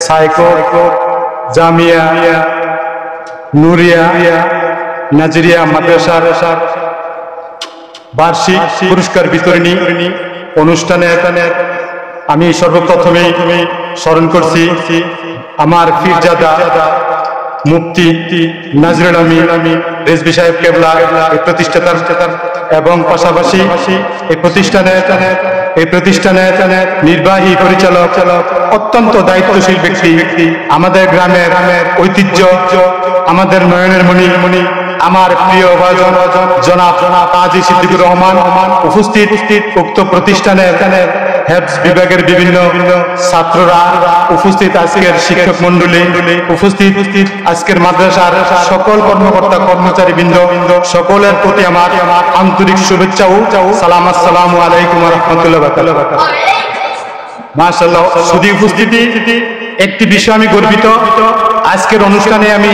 Psycho Jamia Nuria Nazriya মাদ্রাসার বার্ষিক পুরস্কার বিতরণী অনুষ্ঠানে আমি সর্বপ্রথমে স্মরণ করছি আমার পীরজাদা মুফতি নাজরুল আমিন রেজভী সাহেব কেবলা এই প্রতিষ্ঠাতার এবং পাশাপাশি এই প্রতিষ্ঠানের নির্বাহী পরিচালক অত্যন্ত দায়িত্বশীল ব্যক্তি, আমাদের গ্রামের ঐতিহ্য, আমাদের নয়নের মণি, আমার প্রিয় ভাজন জনাব কাজী সিদ্দিকুর রহমান উপস্থিত, উক্ত প্রতিষ্ঠানের হেফজ বিভাগের বিভিন্ন ছাত্ররা উপস্থিত, আজকের শিক্ষক মন্ডলী উপস্থিত, আজকের মাদ্রাসার সকল কর্মকর্তা কর্মচারী বৃন্দ, সকলের প্রতি আমার আন্তরিক শুভেচ্ছা ও সালাম। আসসালামু আলাইকুম ওয়া রাহমাতুল্লাহি ওয়া বারাকাতুহু। মাশাআল্লাহ, শুধু উপস্থিতি একটি বিষয় আমি গর্বিত, আজকের অনুষ্ঠানে আমি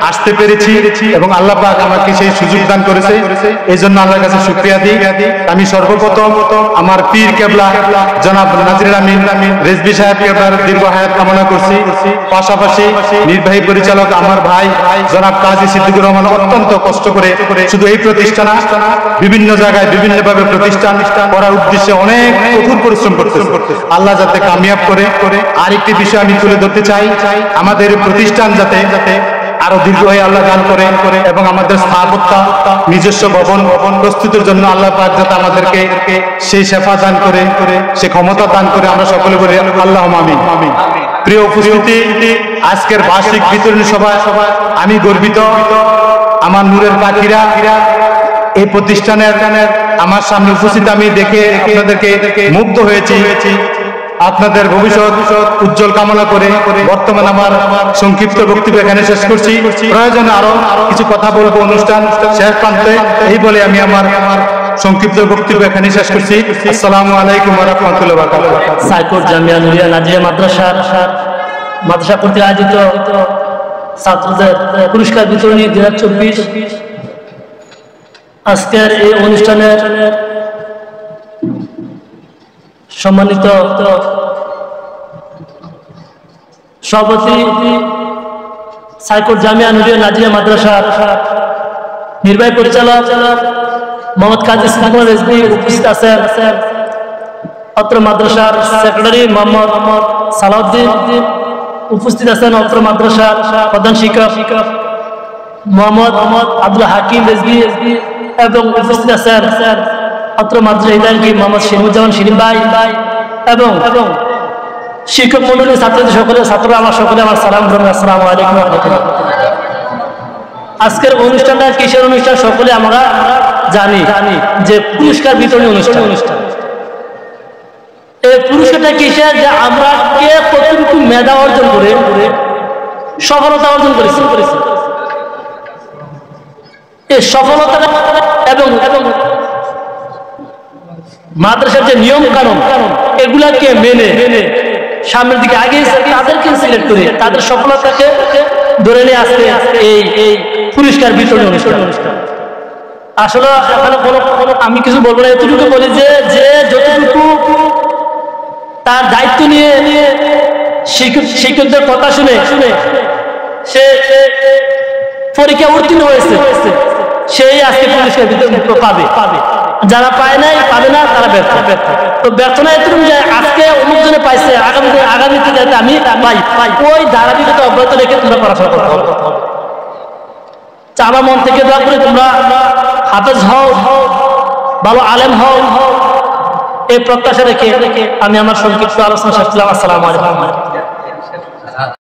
আসতে পেরেছি এবং আল্লাহ পাক আমাকে সেই সুযোগ দান করেছে, এই জন্য আল্লাহর কাছে শুকরিয়া দিই। আমি সর্বপ্রথম আমার পীর কেবলা জনাব নাজরুল আমিন রেজভী সাহেব কেবলার দীর্ঘ হায়াত কামনা করছি। পাশাপাশি নির্বাহী পরিচালক আমার ভাই জনাব কাজী সিদ্দিকুর রহমান অত্যন্ত কষ্ট করে শুধু এই প্রতিষ্ঠান বিভিন্ন জায়গায় বিভিন্নভাবে প্রতিষ্ঠান করার উদ্দেশ্যে অনেক কঠোর পরিশ্রম করতেছে, আল্লাহ যাতে কামিয়াব করে। আরেকটি বিষয় আমি তুলে ধরতে চাই, আমাদের প্রতিষ্ঠান যাতে আরো দীর্ঘ হয়ে আল্লাহ দান করে এবং আমাদের স্থাপত্য নিজস্ব ভবন প্রস্তুতের জন্য আল্লাহ পাক যাতে আমাদেরকে সেই শেফা দান করে, সে ক্ষমতা দান করে, আমরা সকলে বলি আল্লাহুম্মা আমিন। প্রিয় উপস্থিতি, আজকের বার্ষিক বিতরণী সভা আমি গর্বিত, আমার নূরের পাখিরা এই প্রতিষ্ঠানের আমার সামনে উপস্থিত আমি দেখে আপনাদেরকে মুগ্ধ হয়েছি। আপনাদের ভবিষ্যৎ উজ্জ্বল কামনা করে বর্তমানে আমার সংক্ষিপ্ত বক্তব্য এখানে শেষ করছি। প্রয়োজনে আরো কিছু কথা বলবো অনুষ্ঠান শেষ প্রান্তে, এই বলে আমি আমার সংক্ষিপ্ত বক্তব্য এখানে শেষ করছি। আসসালামু আলাইকুম ওয়া রাহমাতুল্লাহি ওয়া বারাকাতুহু। সাইকোর জামিয়া নুরিয়া নাজিয়া মাদ্রাসা কর্তৃক আয়োজিত ছাত্রদের পুরস্কার বিতরণী 2024 আজকের এই অনুষ্ঠানের সম্মানিত সভাপতি সাইকোর জামিয়া নুরিয়া নাজিয়া মাদ্রাসার নির্বাহী পরিচালক মোহাম্মদ কাজী সিদ্দিকুর রেজভী উপস্থিত আছেন, অত্র মাদ্রাসার সেক্রেটারি মোহাম্মদ সালাউদ্দিন উপস্থিত আছেন, অত্র মাদ্রাসার প্রধান শিক্ষক মোহাম্মদ আব্দুল হাকিম রেজভী এবং উপস্থিত আছেন অত্র মাদ্রাসা ইদানকি মোহাম্মদ শিরুজ্জামান শিরিন ভাই এবং শিক্ষক মন্ডলী ছাত্ররা আমার সকলে আমার সালাম গ্রহণ। আসসালামু আলাইকুম ওয়া রাহমাতুল্লাহ। আজকের অনুষ্ঠানটা কিসের অনুষ্ঠান সকলে আমরা জানি যে পুরস্কার বিতরণী অনুষ্ঠান। এই পুরস্কারটা কিসের, যে আমরা কে কতটুকু মেধা অর্জন করে সফলতা অর্জন করেছি, এই সফলতা এবং মাদ্রাসার যে নিয়ম কানুন এগুলাকে মেনে সামনের দিকে আগে তাদেরকে সিলেক্ট করে তাদের সফলতাকে ধরে নিয়ে আসতে এই পুরস্কার বিতরণী অনুষ্ঠান। আসলে এখানে আমি কিছু বলবো না, এতটুকু বলি যে যতটুকু তার দায়িত্ব নিয়ে শিক্ষকদের কথা শুনে সে পরীক্ষা উত্তীর্ণ হয়েছে, সেই আজকে পুরস্কার বিতরণ পাবে। যারা পায় নাই পাবে না, তারা ব্যর্থ। তো ব্যর্থ না এরকম যে আজকে অমুক জনে পাইছে, আগামীতে যাতে আমি পাই, ওই ধারাবাহিকতা অব্যাহত রেখে তোমরা পড়াশোনা করতে হবে। আমার মন থেকে দোয়া করে তোমরা হাফেজ হও, ভালো আলেম হও, এই প্রত্যাশা রেখে আমি আমার সংক্ষিপ্ত আলোচনা শেষ করলাম। আসসালামু আলাইকুম।